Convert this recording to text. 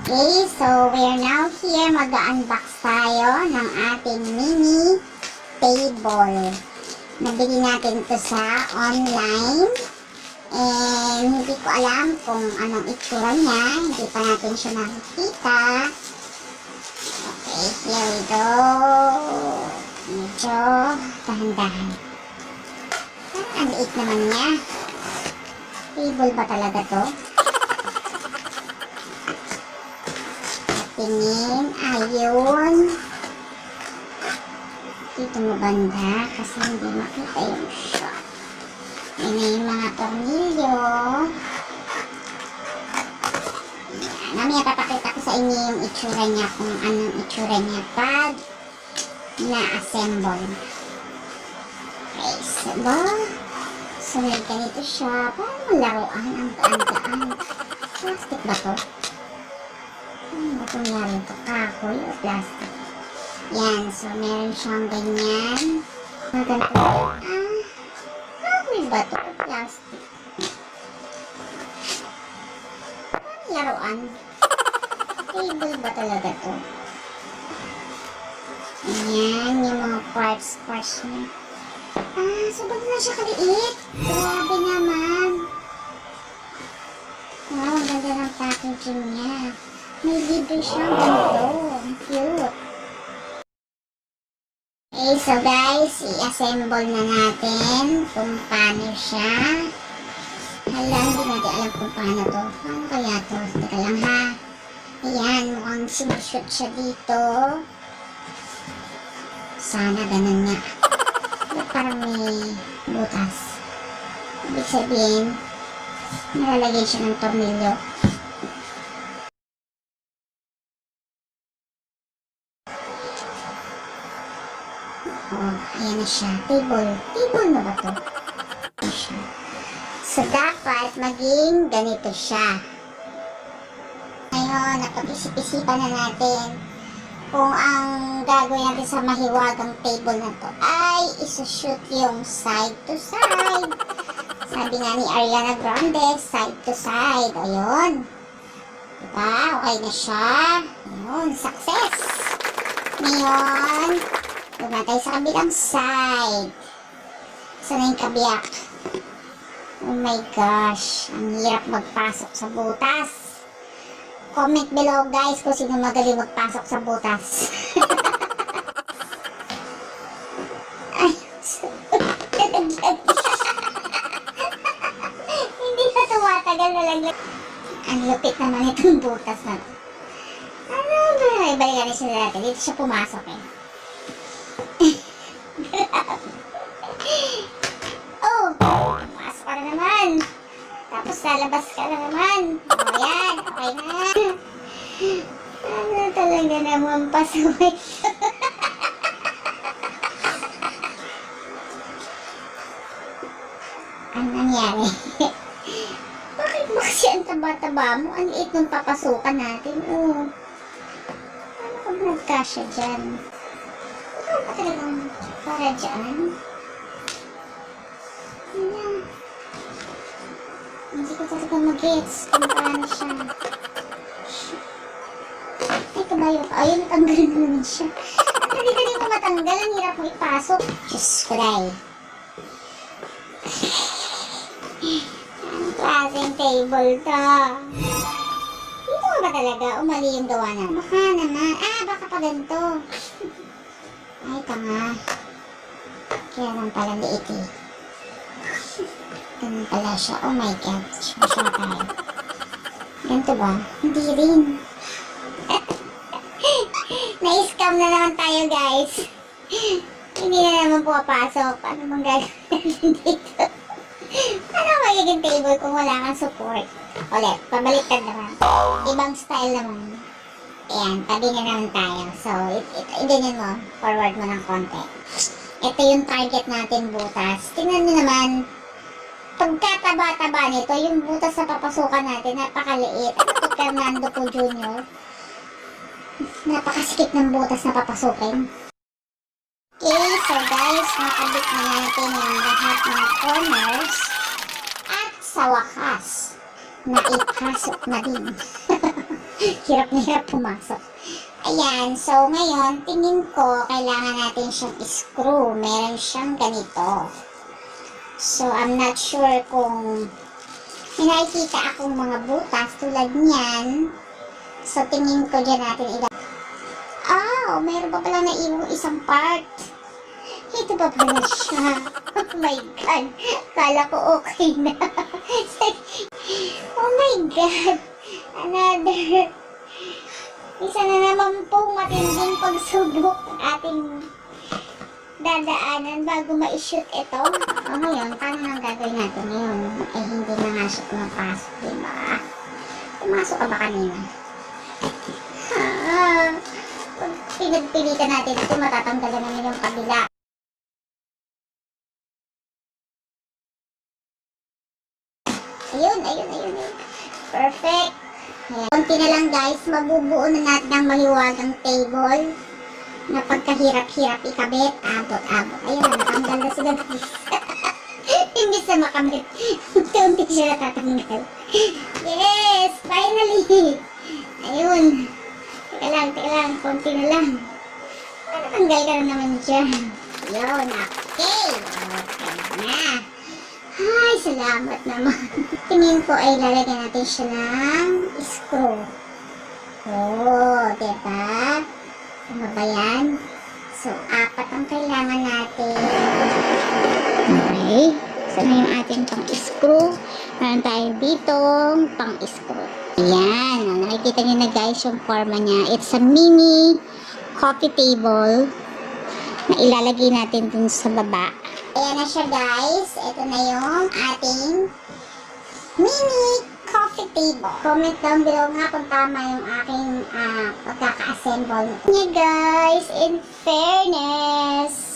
Okay, so we're now here. Mag-unbox tayo ng ating mini table. Nabili natin ito sa online. And hindi ko alam kung anong itsura niya. Hindi pa natin siya nakikita. Okay, here we go. Medyo dahan-dahan. Ang liit naman niya. Table ba talaga to? Tingin, ayun. Dito mo banda kasi hindi makita yung shot. Yan na yung mga tornilyo. Yan. Mamaya papakita ko sa inyo yung itsura niya, kung anong itsura niya pag na-assemble. Okay, so ba? Sunod ganito siya. Parang laruan ang taan-taan. Plastic ba to? Ano itong laro ito? Kahoy o plastic? Yan. So, meron siyang ganyan. Maganda. Kahoy ba ito? Plastic. Parang laruan. Table ba talaga ito? Yan. Yung mga parts niya. Sobrang na siya kaliit. Grabe naman. Wow, ang ganda ng packaging niya. May libre siyang ganito. Cute. Okay, so guys, i-assemble na natin kung paano siya. Hala, hindi natin alam kung paano to. Paano kaya to? Teka lang ha. Ayan, mukhang sinushoot siya dito. Sana ganun nga. Parang may butas. Ibig sabihin, nalalagay siya ng tornilyo. Oh, ayan na siya. Table. Table na ba ito? So, dapat maging ganito siya. Ngayon, napag-isip-isipan na natin kung ang gagawin natin sa mahiwagang table na to ay isushoot yung side to side. Sabi nga ni Ariana Grande, side to side. Ayun. Diba? Okay na siya. Ayun. Success. Ngayon, doon na tayo sa kabilang side. Sana yung kabiyak. Oh my gosh. Ang hirap magpasok sa butas. Comment below guys kung sino magaling magpasok sa butas. Ay, hindi pa tumatagal na lang. Ang lupit naman itong butas na. Ano ba? Ibalikan siya natin. Dito siya pumasok eh. Oh! Pumasok ka na naman. Tapos lalabas ka na naman. O yan. Okay na. Ano talaga naman pasaway. Ano nangyari? Bakit ba kasi ang taba-taba mo? Ang liit nung papasukan natin. Oh. Ano kung nagkasya dyan? Ano ba talagang para dyan? Ano? Hindi ko talaga mag-gets kung paano siya. Ay, kabayo pa. Ayun, natanggal na naman siya. Hindi ka din mo matanggal. Ang hirap mo ipasok. Diyos ko dahil. Anong klaseng table to? Dito ba talaga? Umali yung gawa na. Baka naman. Baka pa ganito. Ay, tanga. Kaya lang pala liit eh. Ganun pala siya. Oh my god. Masya tayo. Ganito ba? Hindi rin. Na-scam na naman tayo guys. Hindi na naman pumapasok. Ano bang gagawin dito? Ano magiging table kung wala kang support? Ulit, pabaliktad naman. Ibang style naman. Ayan, tabi na naman tayo. So, ganyan mo. Forward mo ng konti. Ito yung target natin butas. Tingnan nyo naman. Pagkataba-taba nito, yung butas na papasukan natin, napakaliit. Ito, Fernando po Jr. Napakasikip ng butas na papasukin. Okay, so guys, nakabit na natin yung lahat ng corners. At sa wakas, naipasok na din. Hirap na hirap pumasok. Ayan, so ngayon, tingin ko, kailangan natin siyang screw. Meron siyang ganito. So, I'm not sure kung may nakikita akong mga butas tulad niyan. So, tingin ko dyan natin meron pa pala naiwang isang part. Ito pa pala siya. Oh my God. Kala ko okay na. Oh my God. Another. Isa na naman pong matinding pagsubok ating dadaanan bago ma-shoot ito. Ngayon, paano nang gagawin natin ngayon? Hindi na nga siya pumapasok, diba? Pumasok ka ba kanina? Pag pinagpilitan natin ito, matatanggalan namin yung kabila. Ayun. Perfect. Ayan. Kunti na lang guys, mabubuo na natin ang mahiwagang table na pagkahirap-hirap ikabit, abot-abot. Ayun na, natanggal na sila guys. Hindi sa makamit. Unti-unti siya natatanggal. Yes! Finally! Ayun. Teka lang, konti na lang. Natanggal ka na naman dyan. Yun, okay. Okay na. Ay, salamat naman. Tingin ko ay lalagyan natin siya ng screw. Diba? Ano ba yan? So, 4 ang kailangan natin. Okay. So, na yung ating pang-screw. Meron tayo ditong pang-screw. Ayan. Nakikita nyo na guys yung forma niya. It's a mini coffee table na ilalagay natin dun sa baba. Ayan na siya guys. Ito na yung ating mini coffee table. Comment down below nga kung tama yung aking pagkaka-assemble. Yeah guys, in fairness,